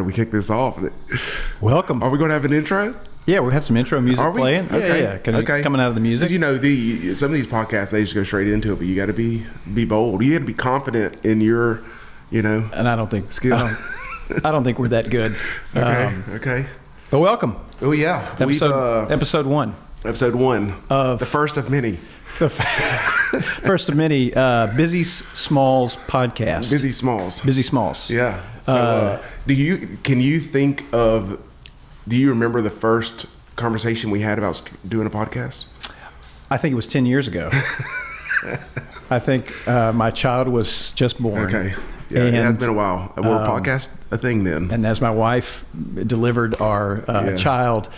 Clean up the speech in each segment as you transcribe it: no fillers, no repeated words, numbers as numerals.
do we kick this off? Welcome. Are we going to have an intro? Yeah, we have some intro music playing. Okay. Yeah. Coming out of the music. You know, some of these podcasts, they just go straight into it, but you got to be bold. You got to be confident in your, And I don't think skill. I don't think we're that good. Okay. But welcome. Oh yeah, episode one. Episode one of the first of many. The first of many BizzieSmalls Podcast. BizzieSmalls. Yeah. So, do you remember the first conversation we had about doing a podcast? I think it was 10 years ago. I think my child was just born. Okay. Yeah, it has been a while. Were podcast a thing then? And as my wife delivered our child,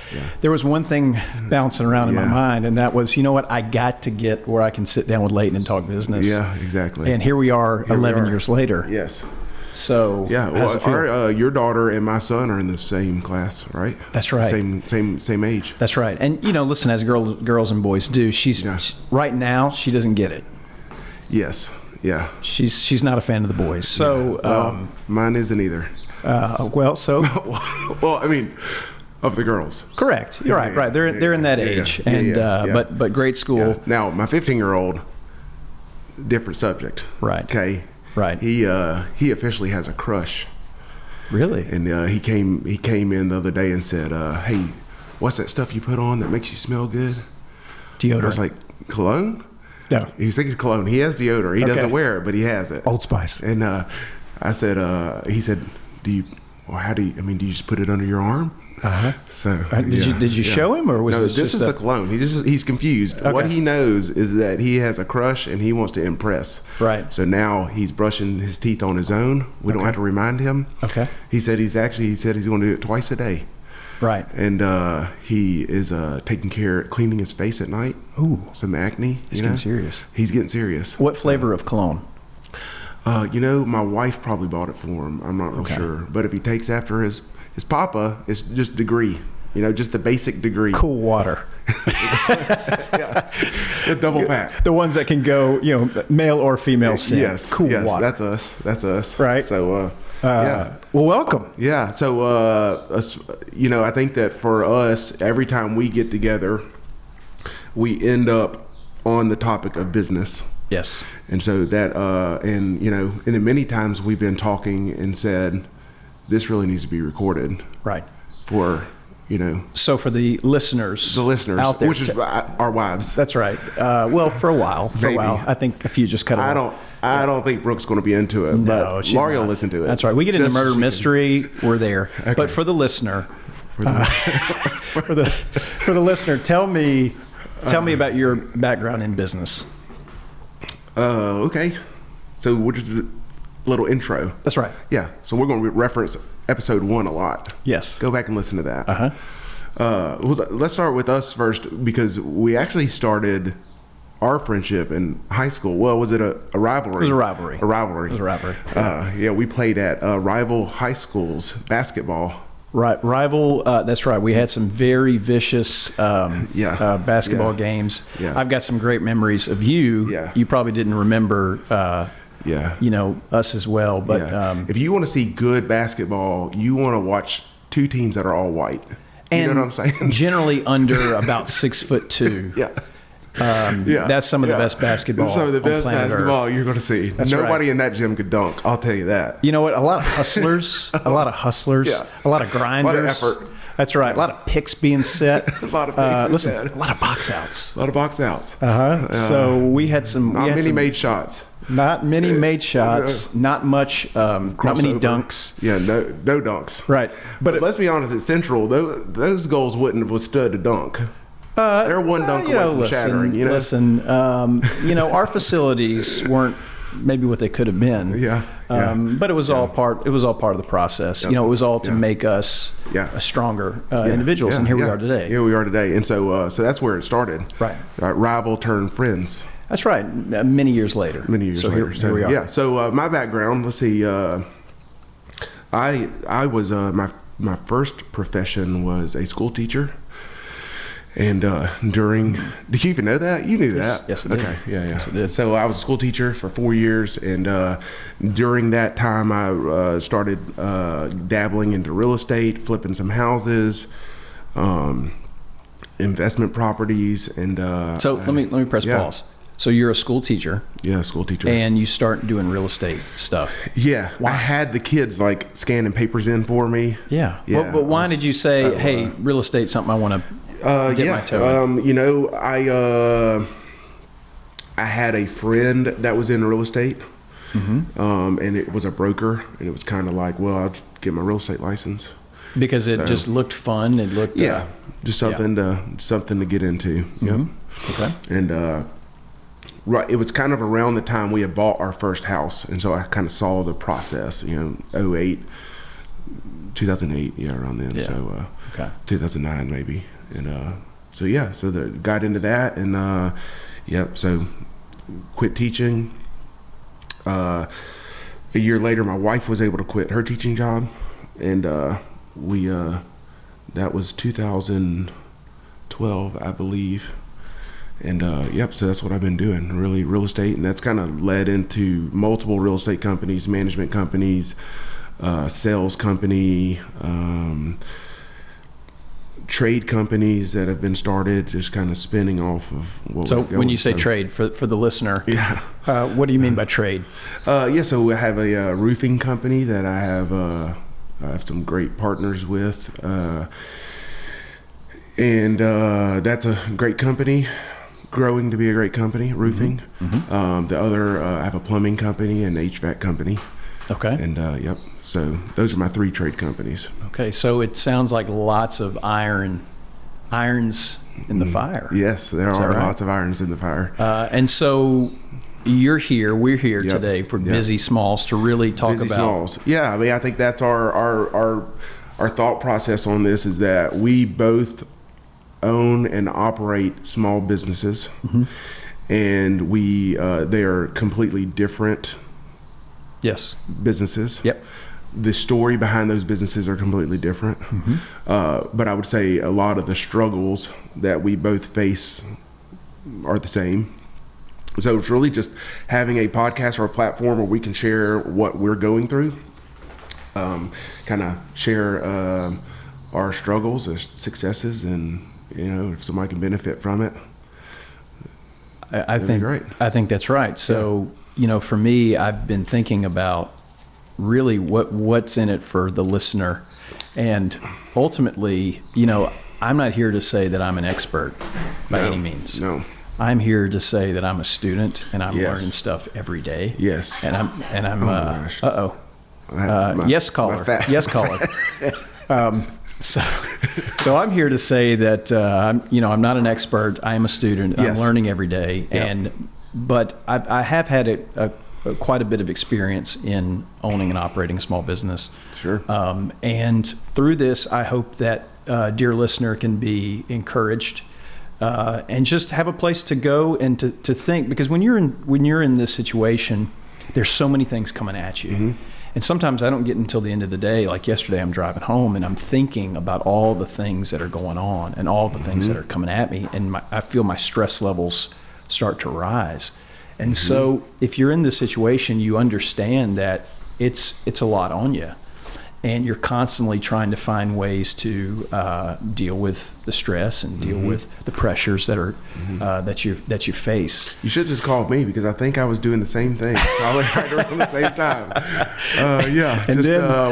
there was one thing bouncing around in my mind, and that was, you know what? I got to get where I can sit down with Leighton and talk business. Yeah, exactly. And here we are 11 years later. Yes. So yeah, well, your daughter and my son are in the same class, right? That's right. Same age. That's right. And listen, as girls and boys do, she's right now she doesn't get it. Yes. Yeah. She's not a fan of the boys. So mine isn't either. Well, I mean, of the girls. Correct. You're right. Right. They're in that age, but great school. Yeah. Now my 15-year-old, different subject. Right. Okay. Right. He officially has a crush. Really? And he came in the other day and said, "Hey, what's that stuff you put on that makes you smell good?" Deodorant. I was like, cologne? No. He was thinking cologne. He has deodorant. He doesn't wear it, but he has it. Old Spice. And I said, he said, do you just put it under your arm? Uh-huh. So did you show him, or was no? This just the cologne. He's confused. Okay. What he knows is that he has a crush and he wants to impress. Right. So now he's brushing his teeth on his own. We don't have to remind him. Okay. He said he's going to do it twice a day. Right. And he is cleaning his face at night. Ooh. Some acne. He's getting serious. He's getting serious. What flavor of cologne? My wife probably bought it for him. I'm not real sure. But if he takes after his papa, it's just degree. Just the basic degree. Cool water. Yeah. The double pack. The ones that can go, male or female scent. Yes. Cool water. That's us. Right. So, well, welcome. Yeah. So, I think that for us, every time we get together, we end up on the topic of business. Yes. And so that, and then many times we've been talking and said, this really needs to be recorded. Right. For, So for the listeners out there, which is our wives. That's right. Well, for a while, I think a few just cut it off. I don't think Brooke's going to be into it, but Laurie will listen to it. That's right. We get into murder mystery, we're there. Okay. But for the listener, for the listener, tell me about your background in business. Okay. So we're just a little intro. That's right. Yeah. So we're going to reference episode 1 a lot. Yes. Go back and listen to that. Uh-huh. Let's start with us first, because we actually started our friendship in high school. Well, was it a rivalry? It was a rivalry. It was a rivalry. Yeah, we played at rival high schools basketball. Right, rival. That's right. We had some very vicious basketball games. Yeah. I've got some great memories of you. Yeah. You probably didn't remember. Us as well. But if you want to see good basketball, you want to watch two teams that are all white. You know what I'm saying? Generally under about 6'2". Yeah. That's some of the best basketball. That's some of the best basketball Earth. you're going to see. That's Nobody right. in that gym could dunk. I'll tell you that. You know what? A lot of hustlers. A lot of grinders. A lot of effort. That's right. A lot of picks being set. A lot of picks a lot of box outs. So we had some. made shots. Not many made shots. Not much. Not many dunks. Yeah, no dunks. Right. But let's be honest. At Central, those goals wouldn't have withstood a dunk. They're one dunk away from shattering. Listen. Our facilities weren't maybe what they could have been. But it was all part. It was all part of the process. It was all to make us stronger individuals, and here we are today. Here we are today, and so that's where it started. Right. Rival turned friends. That's right. Many years later. Here we are. Yeah. So my background. Let's see. I was my first profession was a school teacher, And did you even know that? You knew that? Yes, I did. Okay, yeah. Yes, I did. So I was a school teacher for 4 years, and during that time, I started dabbling into real estate, flipping some houses, investment properties, and so let me press pause. So you're a school teacher. Yeah, school teacher. And you start doing real estate stuff. Yeah. Why? I had the kids like scanning papers in for me. Yeah. But why did you say, hey, real estate's something I want to dip my toe in? You know, I had a friend that was in real estate, and it was a broker, and it was kind of like, well, I'll get my real estate license. Because it just looked fun. It looked just something to get into. Yep. Okay. And right, it was kind of around the time we had bought our first house, and so I kind of saw the process. 2008, around then. Yeah. So 2009 maybe, and so got into that, and so quit teaching. A year later, my wife was able to quit her teaching job, and that was 2012, I believe. And so that's what I've been doing, really, real estate, and that's kind of led into multiple real estate companies, management companies, sales company, trade companies that have been started, just kind of spinning off of what. So when you say trade, for the listener, what do you mean by trade? So I have a roofing company that I have some great partners with, and that's a great company. Growing to be a great company, roofing. The other, I have a plumbing company and HVAC company. Okay. And so those are my 3 trade companies. Okay, so it sounds like lots of irons in the fire. Yes, there are lots of irons in the fire. And so we're here today for BizzieSmalls to really talk about. BizzieSmalls. Yeah, I mean, I think that's our thought process on this is that we both own and operate small businesses, and they are completely different businesses. Yep. The story behind those businesses are completely different, but I would say a lot of the struggles that we both face are the same. So it's really just having a podcast or a platform where we can share what we're going through, kind of share our struggles, our successes, and if somebody can benefit from it, I think great. I think that's right. So, for me, I've been thinking about really what's in it for the listener. And ultimately, I'm not here to say that I'm an expert by any means. No. I'm here to say that I'm a student and I'm learning stuff every day. Yes. And I'm yes caller. Yes caller. So I'm here to say that I'm not an expert. I am a student. I'm learning every day, but I have had quite a bit of experience in owning and operating a small business. Sure. And through this, I hope that dear listener can be encouraged and just have a place to go and to think, because when you're in this situation, there's so many things coming at you. And sometimes I don't get until the end of the day. Like yesterday, I'm driving home and I'm thinking about all the things that are going on and all the things that are coming at me. And I feel my stress levels start to rise. And so if you're in this situation, you understand that it's a lot on you. And you're constantly trying to find ways to deal with the stress and deal with the pressures that are that you face. You should just call me, because I think I was doing the same thing, probably right around the same time.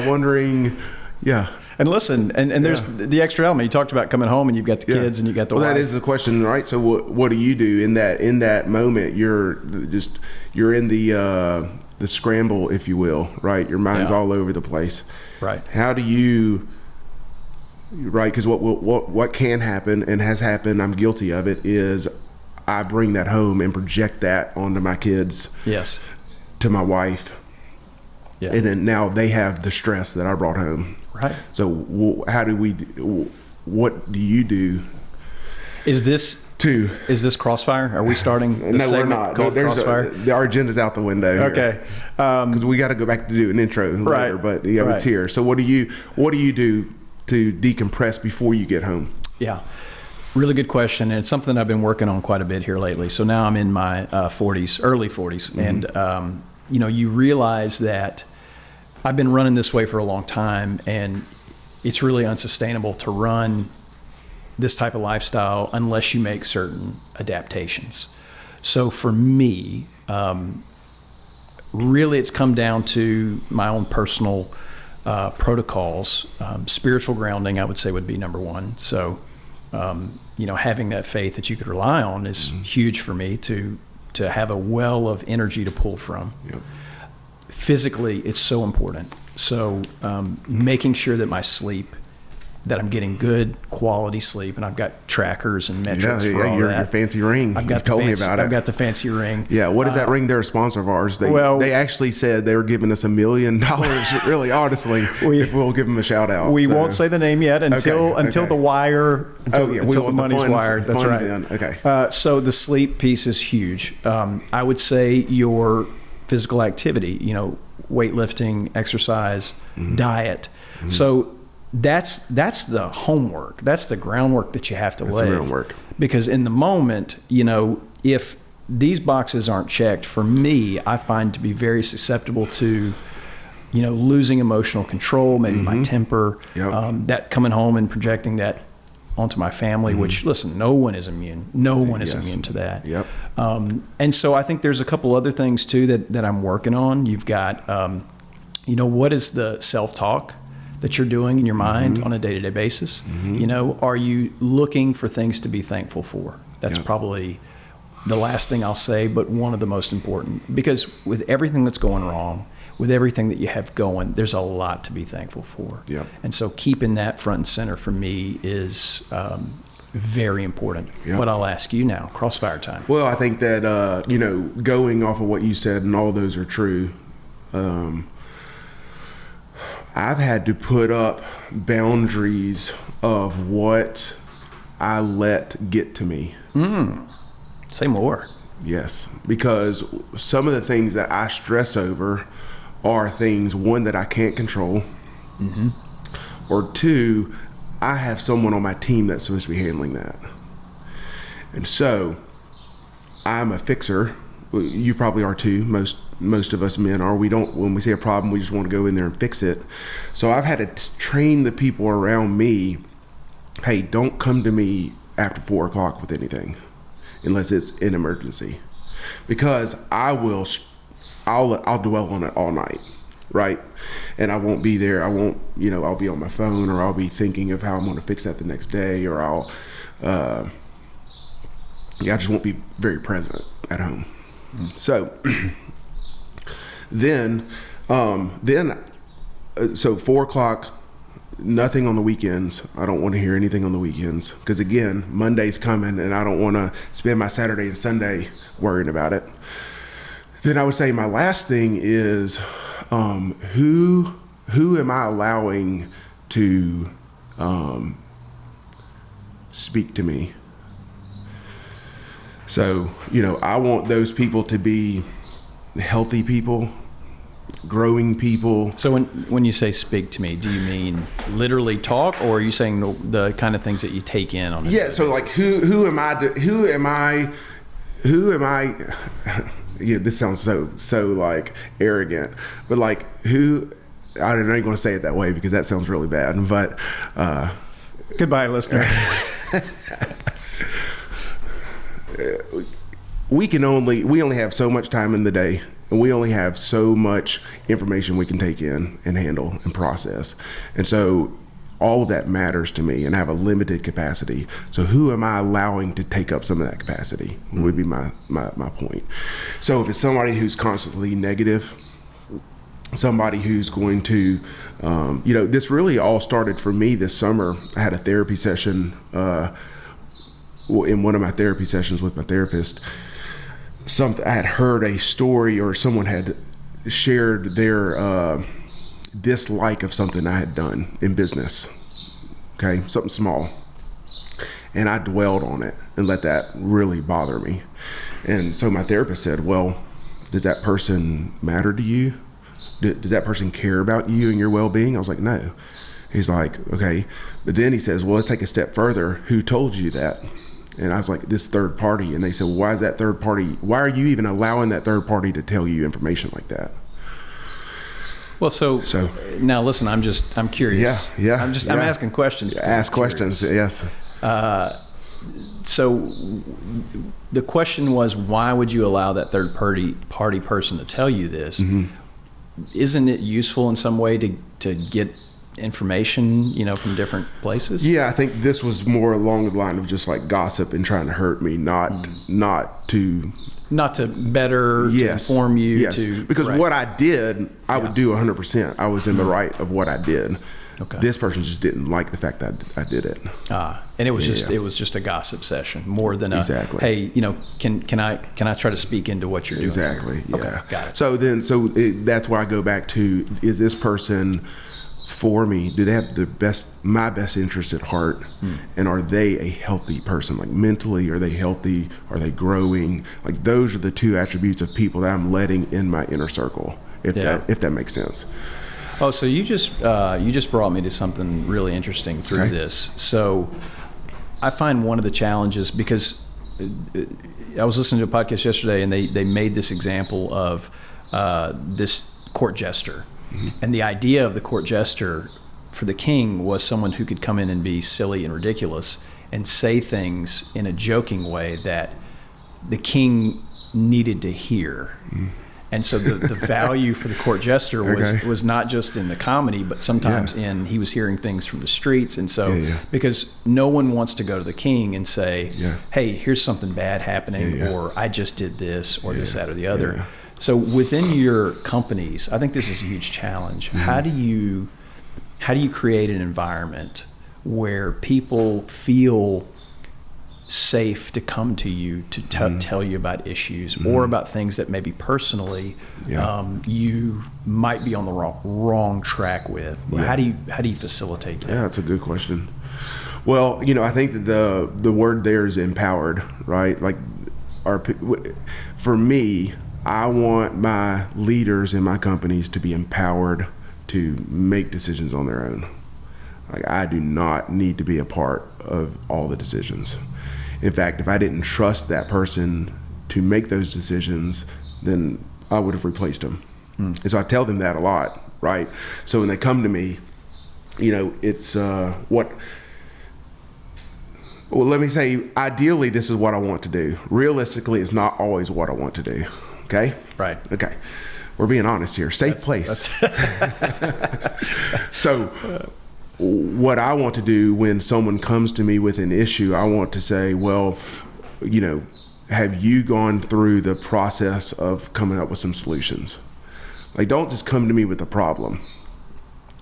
Wondering. Yeah. And listen, and there's the extra element. You talked about coming home and you've got the kids and you got the wife. That is the question, right? So what do you do in that moment? You're in the scramble, if you will, right? Your mind's all over the place. Right. How do you, right? Because what can happen and has happened, I'm guilty of it, is I bring that home and project that onto my kids. Yes. To my wife. Yeah. And then now they have the stress that I brought home. Right. So what do you do? Is this Crossfire? Are we starting the segment called Crossfire? Our agenda's out the window. Okay. Because we got to go back to do an intro later, but it's here. So what do you do to decompress before you get home? Yeah. Really good question, and it's something I've been working on quite a bit here lately. So now I'm in my 40s, early 40s, and you realize that I've been running this way for a long time, and it's really unsustainable to run this type of lifestyle unless you make certain adaptations. So for me, really it's come down to my own personal protocols. Spiritual grounding, I would say, would be number one. So, having that faith that you could rely on is huge for me to have a well of energy to pull from. Yep. Physically, it's so important. So making sure that my sleep, that I'm getting good quality sleep, and I've got trackers and metrics for all that. Your fancy ring. I've got told me about it. I've got the fancy ring. Yeah, what is that ring? They're a sponsor of ours. They actually said they were giving us $1 million, really, honestly, if we'll give them a shout out. We won't say the name yet until the wire, until the money's wired. That's right. Okay. So the sleep piece is huge. I would say your physical activity, weightlifting, exercise, diet. So that's the homework. That's the groundwork that you have to lay. That's the groundwork. Because in the moment, if these boxes aren't checked, for me, I find to be very susceptible to, losing emotional control, maybe my temper, that coming home and projecting that onto my family, which, listen, no one is immune. No one is immune to that. Yep. And so I think there's a couple other things too that I'm working on. You've got, what is the self-talk that you're doing in your mind on a day-to-day basis? Are you looking for things to be thankful for? That's probably the last thing I'll say, but one of the most important, because with everything that's going wrong, with everything that you have going, there's a lot to be thankful for. Yep. And so keeping that front and center for me is very important. Yep. But I'll ask you now, crossfire time. Well, I think that, going off of what you said, and all those are true, I've had to put up boundaries of what I let get to me. Say more. Yes, because some of the things that I stress over are things, one, that I can't control, or two, I have someone on my team that's supposed to be handling that. And so I'm a fixer. You probably are too. Most of us men are. We don't, when we see a problem, we just want to go in there and fix it. So I've had to train the people around me, hey, don't come to me after 4 o'clock with anything unless it's an emergency, because I'll dwell on it all night, right? And I won't be there. I won't, I'll be on my phone, or I'll be thinking of how I'm going to fix that the next day, or I just won't be very present at home. So then 4 o'clock, nothing on the weekends. I don't want to hear anything on the weekends, because again, Monday's coming and I don't want to spend my Saturday and Sunday worrying about it. Then I would say my last thing is, who am I allowing to speak to me? So, I want those people to be healthy people, growing people. So when you say speak to me, do you mean literally talk, or are you saying the kind of things that you take in on? Yeah. So like, who am I? This sounds so like arrogant, but like who? I don't know. I'm going to say it that way because that sounds really bad. But goodbye, listener. We only have so much time in the day, and we only have so much information we can take in and handle and process. And so all of that matters to me, and I have a limited capacity. So who am I allowing to take up some of that capacity would be my point. So if it's somebody who's constantly negative, somebody who's going to, this really all started for me this summer. I had a therapy session, in one of my therapy sessions with my therapist. I had heard a story, or someone had shared their dislike of something I had done in business. Okay, something small. And I dwelled on it and let that really bother me. And so my therapist said, well, does that person matter to you? Does that person care about you and your well-being? I was like, no. He's like, okay. But then he says, well, let's take a step further. Who told you that? And I was like, this third party. And they said, well, why is that third party? Why are you even allowing that third party to tell you information like that? Well, so now listen, I'm curious. Yeah. I'm asking questions. Ask questions. Yes. So the question was, why would you allow that third party person to tell you this? Mm-hmm. Isn't it useful in some way to get information, from different places? Yeah, I think this was more along the line of just like gossip and trying to hurt me, not to better, to inform you. Yes. Because what I did, I would do 100%. I was in the right of what I did. Okay. This person just didn't like the fact that I did it. And it was just a gossip session more than exactly. Hey, can I try to speak into what you're doing? Exactly. Here? Yeah. Okay, got it. That's where I go back to: is this person for me? Do they have my best interest at heart? And are they a healthy person? Like mentally, are they healthy? Are they growing? Like those are the two attributes of people that I'm letting in my inner circle. If that makes sense. Oh, so you just brought me to something really interesting through this. So I find one of the challenges, because I was listening to a podcast yesterday, and they made this example of this court jester. Mm-hmm. And the idea of the court jester for the king was someone who could come in and be silly and ridiculous and say things in a joking way that the king needed to hear. Mm. And so the value for the court jester was not just in the comedy, but sometimes he was hearing things from the streets. And so because no one wants to go to the king and say, hey, here's something bad happening, or I just did this, or this, that, or the other. Yeah. So within your companies, I think this is a huge challenge. Mm-hmm. How do you create an environment where people feel safe to come to you to tell you about issues or about things that maybe personally you might be on the wrong track with? How do you facilitate that? Yeah, that's a good question. Well, I think that the word there is empowered, right? Like for me, I want my leaders in my companies to be empowered to make decisions on their own. Like I do not need to be a part of all the decisions. In fact, if I didn't trust that person to make those decisions, then I would have replaced them. And so I tell them that a lot, right? So when they come to me, it's well, let me say, ideally, this is what I want to do. Realistically, it's not always what I want to do. Okay? Right. Okay. We're being honest here. Safe place. So what I want to do when someone comes to me with an issue, I want to say, well, have you gone through the process of coming up with some solutions? Like, don't just come to me with a problem,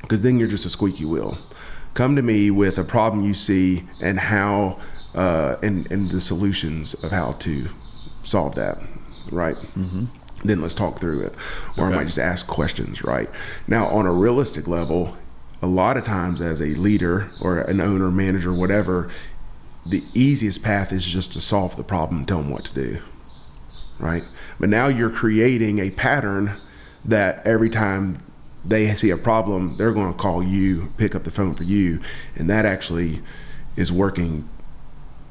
because then you're just a squeaky wheel. Come to me with a problem you see and how, and the solutions of how to solve that, right? Mm-hmm. Then let's talk through it. Or I might just ask questions, right? Now, on a realistic level, a lot of times as a leader or an owner, manager, whatever, the easiest path is just to solve the problem and tell them what to do, right? But now you're creating a pattern that every time they see a problem, they're going to call you, pick up the phone for you, and that actually is working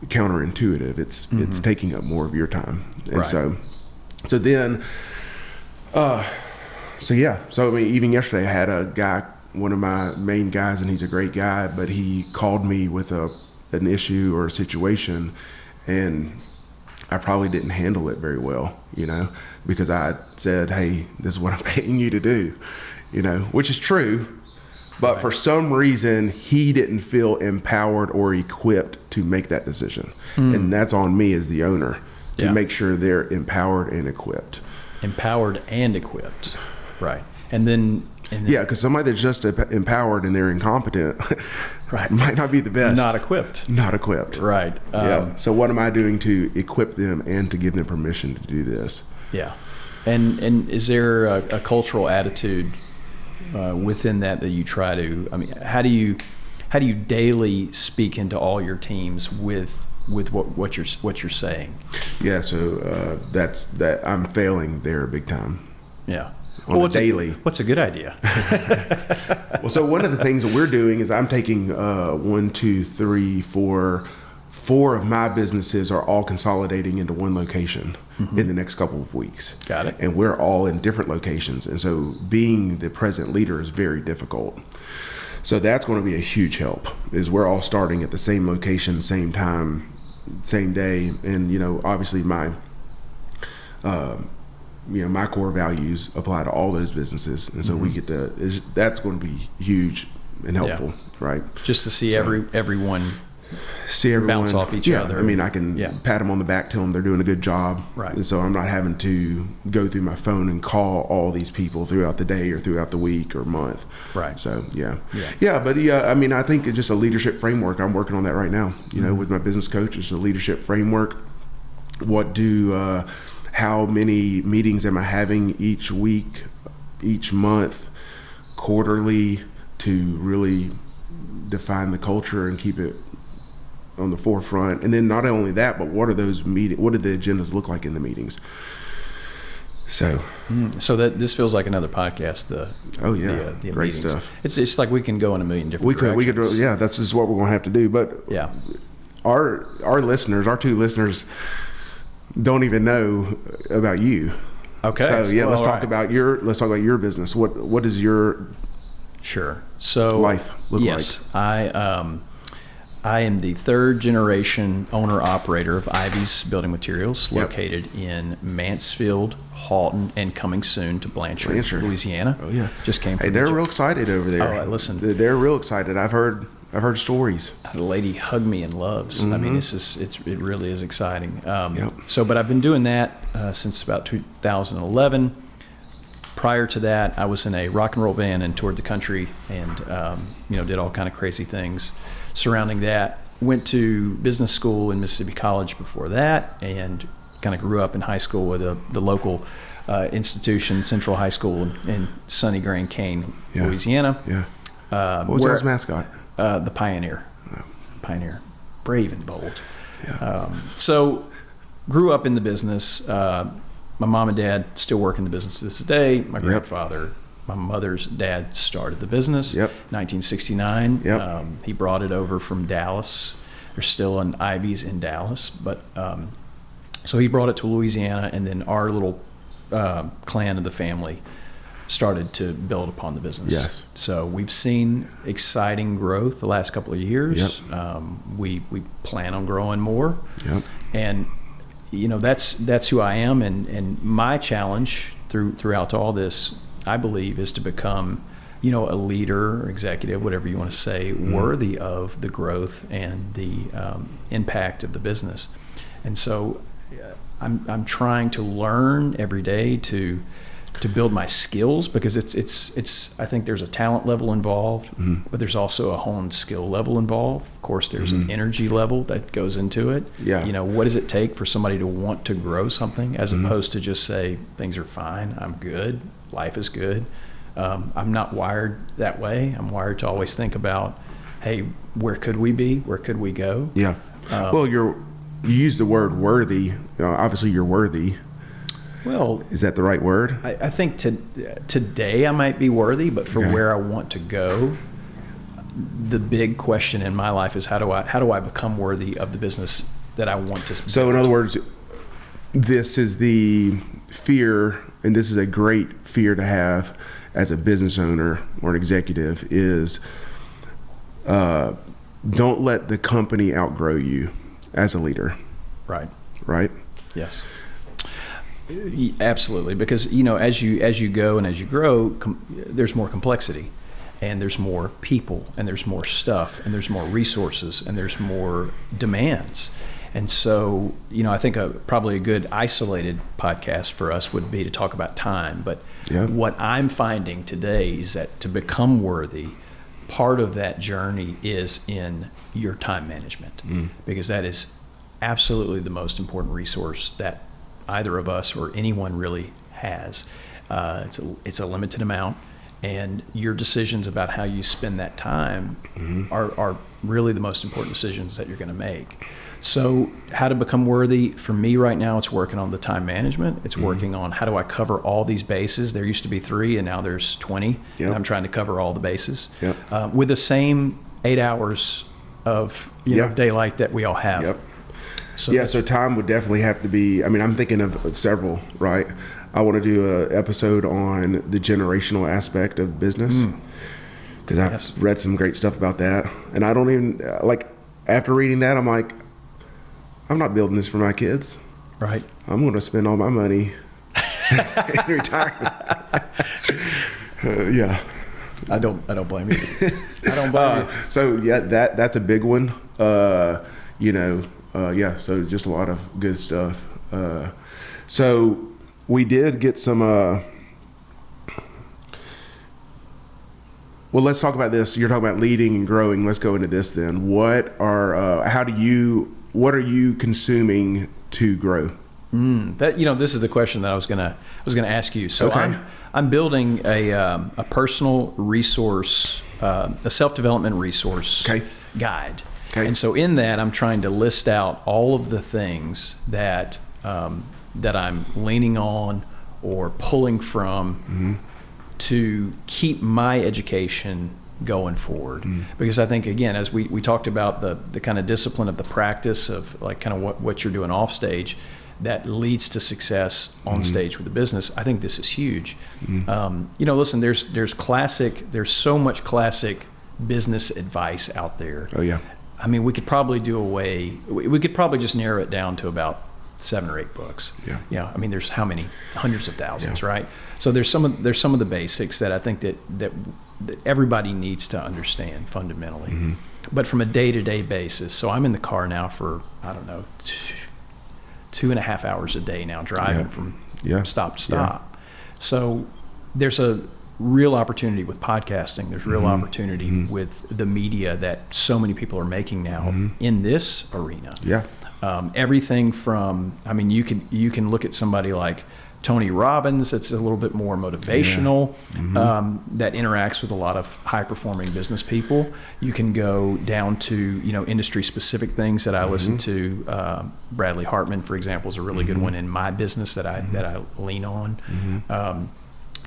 counterintuitive. It's taking up more of your time. And so then, I mean, even yesterday I had a guy, one of my main guys, and he's a great guy, but he called me with an issue or a situation, and I probably didn't handle it very well, because I said, hey, this is what I'm paying you to do, which is true, but for some reason he didn't feel empowered or equipped to make that decision. And that's on me as the owner to make sure they're empowered and equipped. Empowered and equipped, right. And then because somebody that's just empowered and they're incompetent might not be the best. Not equipped. Right. So what am I doing to equip them and to give them permission to do this? Yeah. And is there a cultural attitude within that you try to, I mean, how do you daily speak into all your teams with what you're saying? Yeah, so that's I'm failing there big time. Yeah. on a daily. What's a good idea? Well, so one of the things that we're doing is I'm taking 4 of my businesses are all consolidating into one location in the next couple of weeks. Got it. And we're all in different locations. And so being the present leader is very difficult. So that's going to be a huge help, is we're all starting at the same location, same time, same day. And, obviously my core values apply to all those businesses. And so we get that's going to be huge and helpful, right? Just to see everyone bounce off each other. I mean, I can pat them on the back, tell them they're doing a good job. Right. And so I'm not having to go through my phone and call all these people throughout the day or throughout the week or month. Right. So, I mean, I think it's just a leadership framework. I'm working on that right now, with my business coach. It's a leadership framework. How many meetings am I having each week, each month, quarterly, to really define the culture and keep it on the forefront? And then not only that, but what are those what do the agendas look like in the meetings? So that this feels like another podcast. The great meetings. Stuff. It's like we can go in a million different directions. We could that's just what we're going to have to do. But our listeners, our 2 listeners, don't even know about you. Okay. So let's talk about your business. What does your life look like? Yes, I am the 3rd generation owner operator of Ivy's Building Materials, located in Mansfield, Halton, and coming soon to Blanchard, Louisiana. Oh yeah, just came from. Hey, they're real excited over there. Oh, listen, they're real excited. I've heard stories. The lady hugged me in loves. I mean, it really is exciting. But I've been doing that since about 2011. Prior to that, I was in a rock and roll band and toured the country, and did all kind of crazy things surrounding that. Went to business school in Mississippi College before that, and kind of grew up in high school with the local institution, Central High School in sunny Grand Cane, Louisiana. Yeah. What was y'all's mascot? The Pioneer. Oh. Pioneer. Brave and bold. Yeah. So grew up in the business. My mom and dad still work in the business to this day. My grandfather, my mother's dad, started the business. 1969. He brought it over from Dallas. There's still an Ivy's in Dallas, but so he brought it to Louisiana, and then our little clan of the family started to build upon the business. Yes. So we've seen exciting growth the last couple of years. We plan on growing more. And that's who I am, and my challenge throughout all this, I believe, is to become a leader or executive, whatever you want to say, worthy of the growth and the impact of the business. And so I'm trying to learn every day to build my skills, because it's I think there's a talent level involved, but there's also a honed skill level involved. Of course, there's an energy level that goes into it. What does it take for somebody to want to grow something, as opposed to just say things are fine, I'm good, life is good. I'm not wired that way. I'm wired to always think about, hey, where could we be? Where could we go? Well, you use the word worthy. Obviously, you're worthy. Well, is that the right word? I think today I might be worthy, but for where I want to go, the big question in my life is how do I become worthy of the business that I want to. So, in other words, this is the fear, and this is a great fear to have as a business owner or an executive, is don't let the company outgrow you as a leader. Right? Yes. Absolutely, because as you go and as you grow, there's more complexity, and there's more people, and there's more stuff, and there's more resources, and there's more demands. And so, I think probably a good isolated podcast for us would be to talk about time. But what I'm finding today is that to become worthy, part of that journey is in your time management, because that is absolutely the most important resource that either of us or anyone really has. It's a limited amount, and your decisions about how you spend that time are really the most important decisions that you're going to make. So how to become worthy, for me right now, it's working on the time management. It's working on how do I cover all these bases. There used to be 3 and now there's 20. And I'm trying to cover all the bases with the same 8 hours of daylight that we all have. So time would definitely have to be, I mean, I'm thinking of several, right? I want to do an episode on the generational aspect of business because I've read some great stuff about that. And I don't even, after reading that, I'm like, I'm not building this for my kids. Right. I'm going to spend all my money in retirement. I don't blame you. I don't blame you. So that's a big one. So just a lot of good stuff. So we did get some, well, let's talk about this. You're talking about leading and growing. Let's go into this then. What are you consuming to grow? This is the question that I was gonna ask you. So I'm building a personal resource, a self-development resource guide. Okay. And so in that, I'm trying to list out all of the things that I'm leaning on or pulling from to keep my education going forward. Because I think, again, as we talked about the kind of discipline of the practice of like kind of what you're doing off stage that leads to success on stage with the business, I think this is huge. Listen, there's so much classic business advice out there. Oh yeah. I mean, we could probably we could probably just narrow it down to about 7 or 8 books. I mean, there's how many? Hundreds of thousands, right? So there's some of the basics that I think that everybody needs to understand fundamentally. But from a day-to-day basis, so I'm in the car now for, I don't know, 2.5 hours a day now driving from stop to stop. So there's a real opportunity with podcasting. There's real opportunity with the media that so many people are making now in this arena. Everything from, I mean, you can look at somebody like Tony Robbins, that's a little bit more motivational, that interacts with a lot of high-performing business people. You can go down to, industry-specific things that I listen to. Bradley Hartman, for example, is a really good one in my business that I lean on.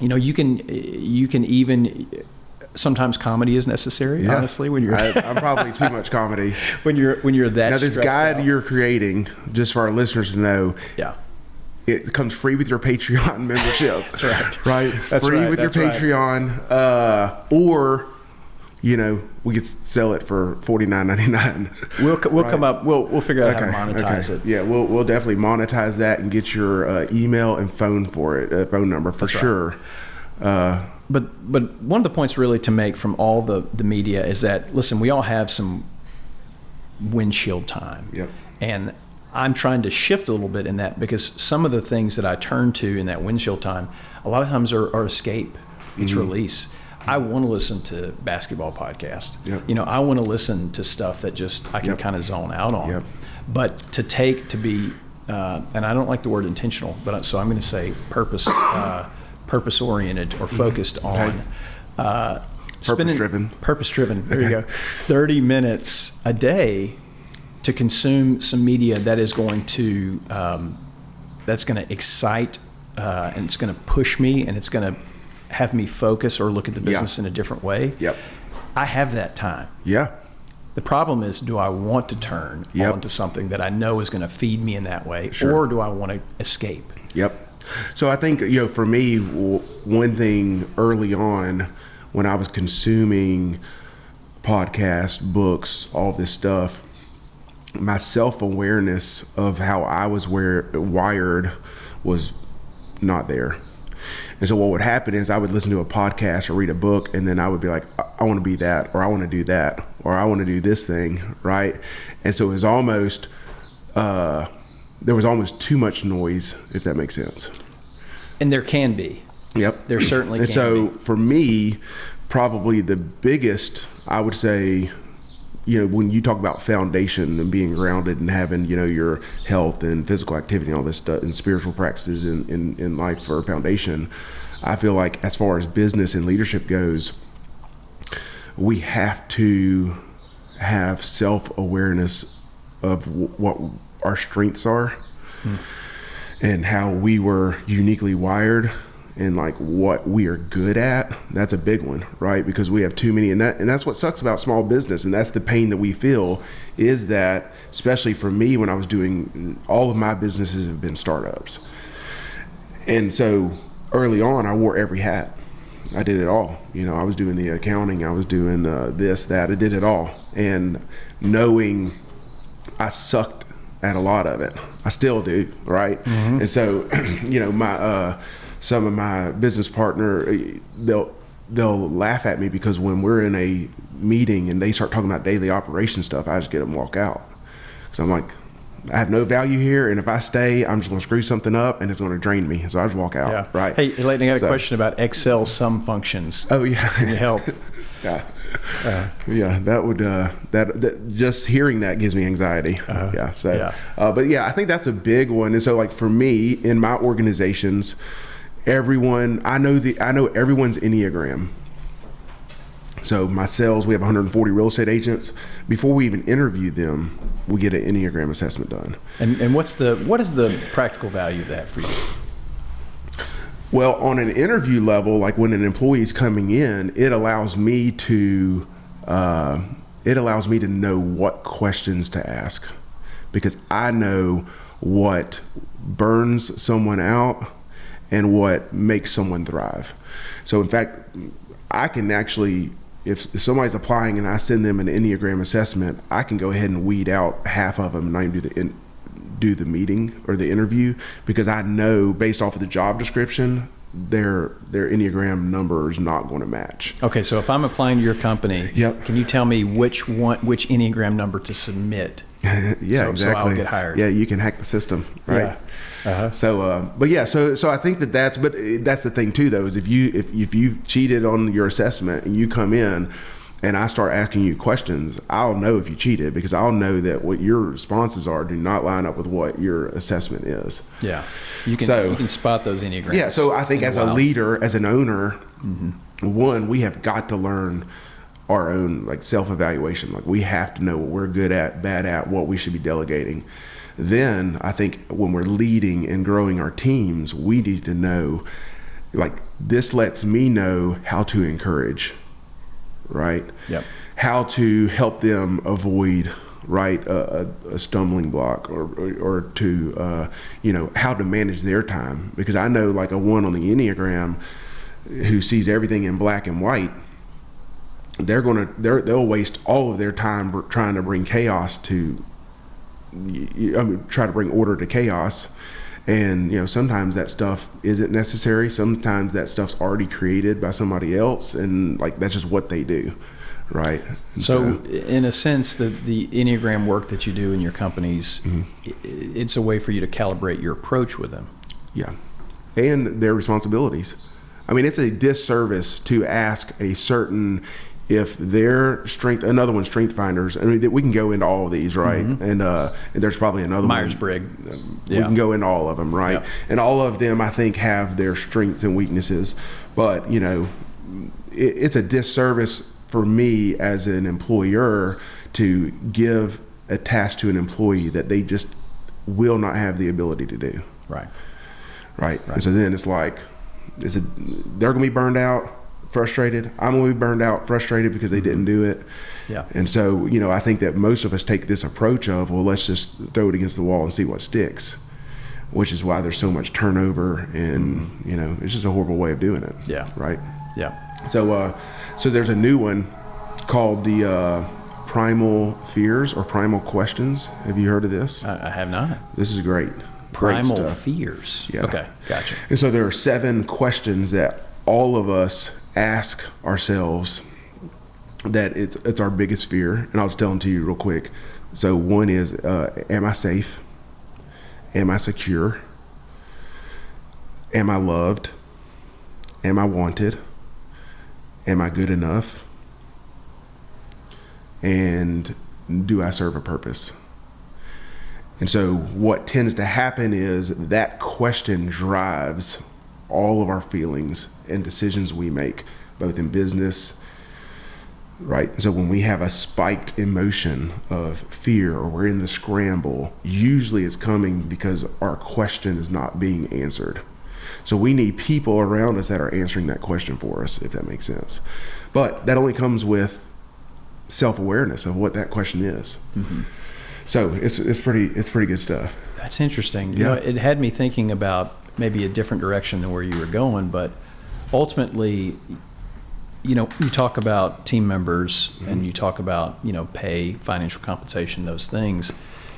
You can even, sometimes comedy is necessary, honestly, when you're I'm probably too much comedy. when you're that now this guide out. You're creating, just for our listeners to know, it comes free with your Patreon membership. That's right. Right? That's free right. with That's your Patreon. Or, we could sell it for $49.99. We'll come up. We'll figure out how to monetize it. Yeah, we'll definitely monetize that and get your email and phone for it, phone number for sure. But one of the points really to make from all the media is that, listen, we all have some windshield time. And I'm trying to shift a little bit in that, because some of the things that I turn to in that windshield time, a lot of times are escape. It's release. I want to listen to basketball podcasts. I want to listen to stuff that just I can kind of zone out on. But to be, and I don't like the word intentional, but so I'm going to say purpose oriented or focused on purpose driven. There you go. 30 minutes a day to consume some media that is going to that's going to excite and it's going to push me and it's going to have me focus or look at the business in a different way. I have that time. The problem is, do I want to turn onto something that I know is going to feed me in that way, or do I want to escape? So I think, for me, one thing early on when I was consuming podcasts, books, all this stuff, my self-awareness of how I was wired was not there. And so what would happen is I would listen to a podcast or read a book, and then I would be like, I want to be that, or I want to do that, or I want to do this thing, right? And so it was almost, there was almost too much noise, if that makes sense. And there can be. There certainly can be. And so for me, probably the biggest, I would say, when you talk about foundation and being grounded and having, your health and physical activity and all this stuff and spiritual practices in life for a foundation, I feel like as far as business and leadership goes, we have to have self-awareness of what our strengths are and how we were uniquely wired and like what we are good at. That's a big one, right? Because we have too many, and that's what sucks about small business, and that's the pain that we feel, is that, especially for me, when I was doing, all of my businesses have been startups. And so early on, I wore every hat. I did it all. I was doing the accounting, I was doing this, that, I did it all. And knowing I sucked at a lot of it, I still do, right? Mm-hmm. And so, my some of my business partner, they'll laugh at me because when we're in a meeting and they start talking about daily operation stuff, I just get them to walk out. So I'm like, I have no value here, and if I stay, I'm just going to screw something up, and it's going to drain me. So I just walk out, right? Hey, Leighton, I got a question about Excel sum functions. Oh, yeah. Can you help? Yeah. That would that just hearing that gives me anxiety. But yeah, I think that's a big one. And so, like, for me, in my organizations, I know everyone's Enneagram. So my sales, we have 140 real estate agents. Before we even interview them, we get an Enneagram assessment done. And what is the practical value of that for you? Well, on an interview level, like when an employee is coming in, it allows me to know what questions to ask, because I know what burns someone out and what makes someone thrive. So in fact, I can actually, if somebody's applying and I send them an Enneagram assessment, I can go ahead and weed out half of them and not even do the meeting or the interview, because I know based off of the job description, their Enneagram number is not going to match. Okay, so if I'm applying to your company, Can you tell me which Enneagram number to submit? Exactly. So I'll get hired. Yeah, you can hack the system, right? Yeah. Uh-huh. So I think that's the thing too, though, is if you've cheated on your assessment and you come in and I start asking you questions, I'll know if you cheated, because I'll know that what your responses are do not line up with what your assessment is. Yeah, you can spot those Enneagrams. Yeah, so I think as a leader, as an owner, one, we have got to learn our own like self-evaluation. Like, we have to know what we're good at, bad at, what we should be delegating. Then I think when we're leading and growing our teams, we need to know, like, this lets me know how to encourage, right? Yep. How to help them avoid, right, a stumbling block, or to how to manage their time. Because I know, like, a 1 on the Enneagram who sees everything in black and white, they'll waste all of their time trying to bring chaos to. Try to bring order to chaos, and sometimes that stuff isn't necessary. Sometimes that stuff's already created by somebody else, and like that's just what they do, right? So in a sense, the Enneagram work that you do in your companies, it's a way for you to calibrate your approach with them. Yeah, and their responsibilities. I mean, it's a disservice to ask a certain. If their strength, another one, strength finders. I mean, we can go into all of these, right? And there's probably another Myers-Briggs. We can go into all of them, right? Yep. And all of them, I think, have their strengths and weaknesses. But it's a disservice for me as an employer to give a task to an employee that they just will not have the ability to do. Right. And so then it's like, they're going to be burned out, frustrated. I'm going to be burned out, frustrated because they didn't do it. Yeah. And so, I think that most of us take this approach of, well, let's just throw it against the wall and see what sticks, which is why there's so much turnover, and, it's just a horrible way of doing it. Yeah. Right? Yeah. So there's a new one called the Primal Fears or Primal Questions. Have you heard of this? I have not. This is great. Primal Fears. Yeah. Okay. Gotcha. And so there are 7 questions that all of us ask ourselves that it's our biggest fear, and I'll just tell them to you real quick. So one is, am I safe? Am I secure? Am I loved? Am I wanted? Am I good enough? And do I serve a purpose? And so what tends to happen is that question drives all of our feelings and decisions we make, both in business, right? So when we have a spiked emotion of fear or we're in the scramble, usually it's coming because our question is not being answered. So we need people around us that are answering that question for us, if that makes sense. But that only comes with self-awareness of what that question is. Mm-hmm. So it's pretty good stuff. That's interesting. You know, it had me thinking about maybe a different direction than where you were going, but ultimately, you know, you talk about team members mm-hmm. and you talk about, you know, pay, financial compensation, those things.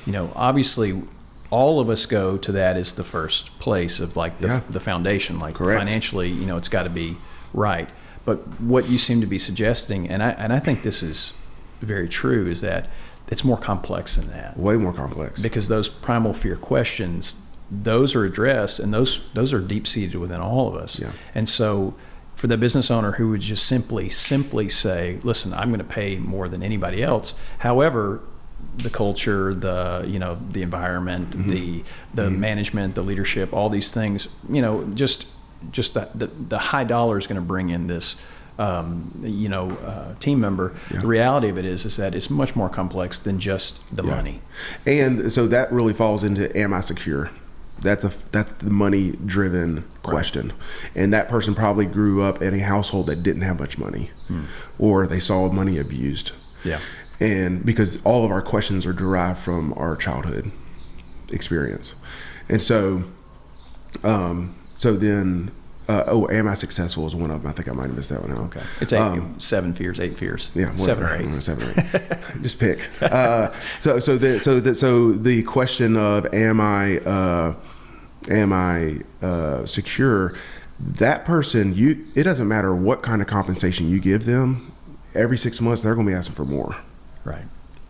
You know, obviously all of us go to that as the first place of like the foundation, like Correct. Financially, you know, it's got to be right. But what you seem to be suggesting, and I think this is very true, is that it's more complex than that. Way more complex. Because those primal fear questions, those are addressed, and those are deep-seated within all of us. Yeah. And so for the business owner who would just simply say, listen, I'm going to pay more than anybody else. However, the culture, the environment, mm-hmm. the mm-hmm. management, the leadership, all these things, you know, just the high dollar is going to bring in this team member. Yeah. The reality of it is that it's much more complex than just the money. And so that really falls into, am I secure? That's the money driven question. Right. And that person probably grew up in a household that didn't have much money, or they saw money abused. Yeah. And because all of our questions are derived from our childhood experience. And so, then, am I successful is one of them. I think I might have missed that one out. Okay. It's 7 fears, 8 fears. Yeah. Whatever. 7 or 8. Just pick. So the question of am I secure? That person, it doesn't matter what kind of compensation you give them. Every 6 months, they're going to be asking for more.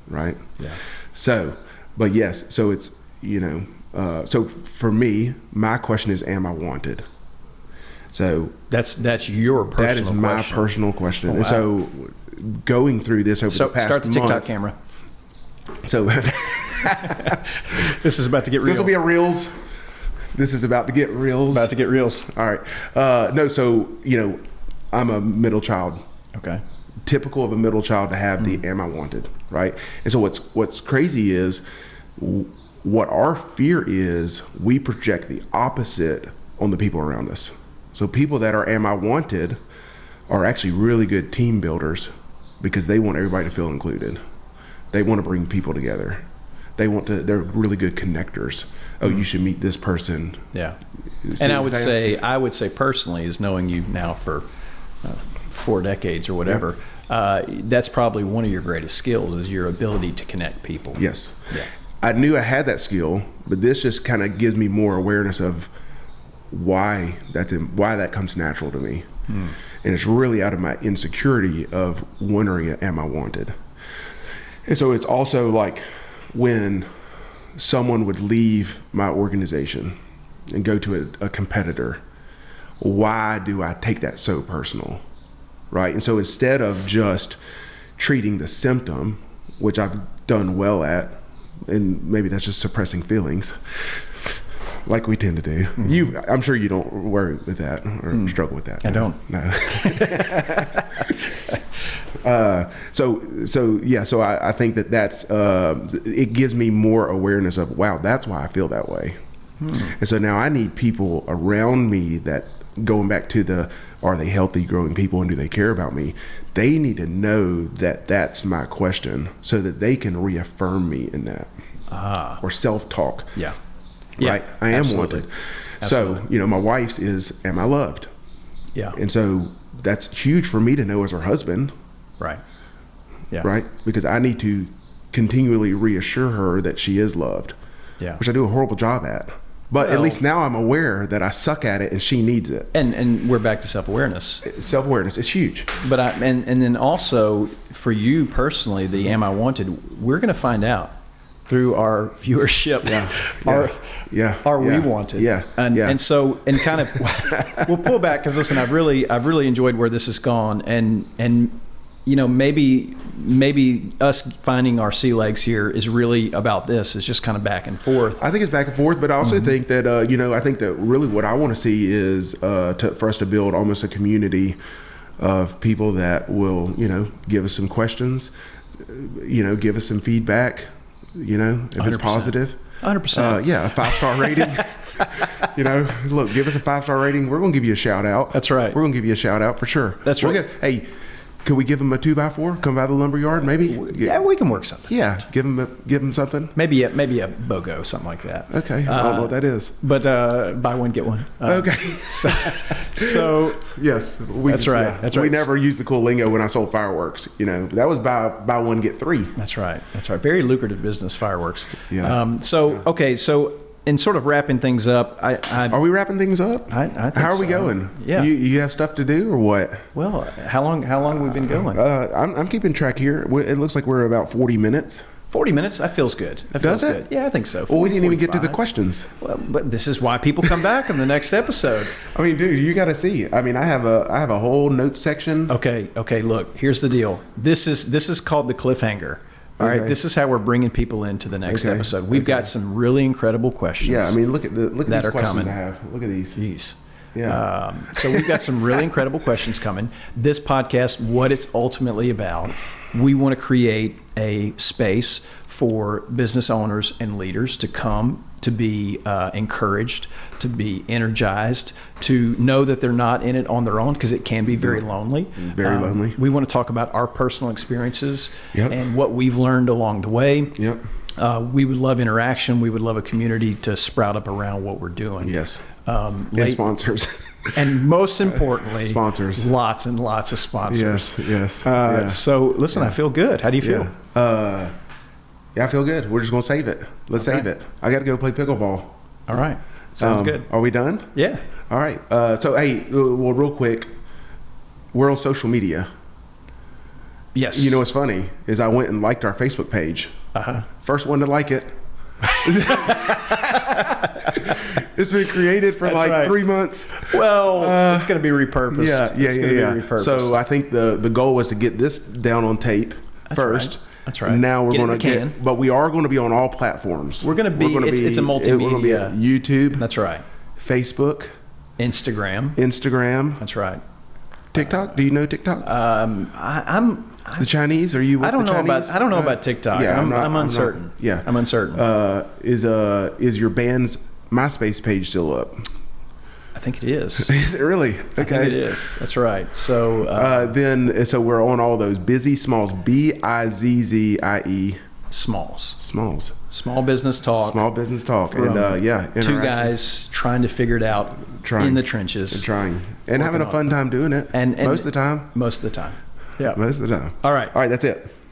Right. Yeah. So, but yes. So it's so for me, my question is, am I wanted? So that's your personal question. That is my personal question. Oh, wow. And so going through this over the past start the TikTok camera. So this is about to get real. This will be a reels. This is about to get reels. About to get reels. All right. No, so I'm a middle child. Okay. Typical of a middle child to have the am I wanted, right? And so what's crazy is what our fear is, we project the opposite on the people around us. So people that are am I wanted are actually really good team builders because they want everybody to feel included. They want to bring people together. They're really good connectors. Oh, you should meet this person. Yeah. And I would say personally, is knowing you now for 4 decades or whatever, that's probably one of your greatest skills is your ability to connect people. Yes. Yeah. I knew I had that skill, but this just kind of gives me more awareness of why that comes natural to me. And it's really out of my insecurity of wondering, am I wanted? And so it's also like when someone would leave my organization and go to a competitor, why do I take that so personal? Right? And so instead of just treating the symptom, which I've done well at, and maybe that's just suppressing feelings, like we tend to do. Mm-hmm. I'm sure you don't worry with that or struggle with that. I don't. No. So I think that's it gives me more awareness of, wow, that's why I feel that way. And so now I need people around me that, going back to are they healthy, growing people, and do they care about me? They need to know that that's my question so that they can reaffirm me in that. Or self-talk. Yeah. Right? Yeah, I am absolutely. wanted. Absolutely. So, my wife's is, am I loved? Yeah. And so that's huge for me to know as her husband. Right. Yeah. Right? Because I need to continually reassure her that she is loved. Yeah. Which I do a horrible job at. But at least now I'm aware that I suck at it and she needs it. And we're back to self-awareness. Self-awareness is huge. But and then also for you personally, the am I wanted, we're going to find out through our viewership. Are we wanted? Yeah. And so kind of we'll pull back because listen, I've really enjoyed where this has gone and maybe us finding our sea legs here is really about this. It's just kind of back and forth. I think it's back and forth, but I also think that, I think that really what I want to see is for us to build almost a community of people that will, give us some questions, give us some feedback, if it's positive. 100%. Yeah, a 5-star rating. Look, give us a 5-star rating. We're going to give you a shout out. That's right. We're going to give you a shout out for sure. That's right. Hey, could we give them a 2x4? Come out of the lumberyard, maybe? Yeah, we can work something. Yeah, give them something. Maybe a BOGO, something like that. Okay, I don't know what that is. But buy one get one. Okay. So yes, that's right. Yeah. That's right. We never used the cool lingo when I sold fireworks. That was buy one get three. That's right. That's right. Very lucrative business, fireworks. Yeah. Okay. So in sort of wrapping things up, are we wrapping things up? I think How are we so. going? Yeah. You have stuff to do or what? Well, how long have we been going? I'm keeping track here. It looks like we're about 40 minutes. 40 minutes? That feels good. Does it? Good. Yeah, I think so. 40, well, we didn't even get to the questions. Well, but this is why people come back in the next episode. I mean, dude, you got to see. I mean, I have a whole note section. Okay. Look, here's the deal. This is called the cliffhanger. All right, this is how we're bringing people into the next episode. We've got some really incredible questions. Yeah, I mean, look at these questions coming. I have. Look at these. Jeez. Yeah. So we've got some really incredible questions coming. This podcast, what it's ultimately about, we want to create a space for business owners and leaders to come, to be encouraged, to be energized, to know that they're not in it on their own, because it can be very lonely. Very lonely. We want to talk about our personal experiences Yep. and what we've learned along the way. Yep. We would love interaction. We would love a community to sprout up around what we're doing. Yes. And sponsors. And most importantly, sponsors. Lots and lots of sponsors. Yes. So listen, I feel good. How do you feel? Yeah, I feel good. We're just going to save it. Let's save it. I got to go play pickleball. All right. Sounds good. Are we done? Yeah. All right. So, hey, well, real quick, we're on social media. Yes. You know what's funny is I went and liked our Facebook page. First one to like it. It's been created for 3 months. Well, it's going to be repurposed. Yeah. So I think the goal was to get this down on tape first. Right. That's right. Now we're going to but we are going to be on all platforms. We're going to be. It's a multimedia. We're going to be at YouTube. That's right. Facebook. Instagram. That's right. TikTok. Do you know TikTok? I'm the Chinese. Are you? With I don't the know Chinese? about. I don't know about TikTok. Yeah, I'm uncertain. I'm uncertain. Is your band's MySpace page still up? I think it is. Is it really? Okay. I think it is. That's right. So so we're on all those BizzieSmalls. BizzieSmalls. Smalls. Small business talk. Small business talk. And two guys trying to figure it out in the trenches. And having a fun time doing it. And most of the time. Most of the time. Yeah. Most of the time. All right. That's it.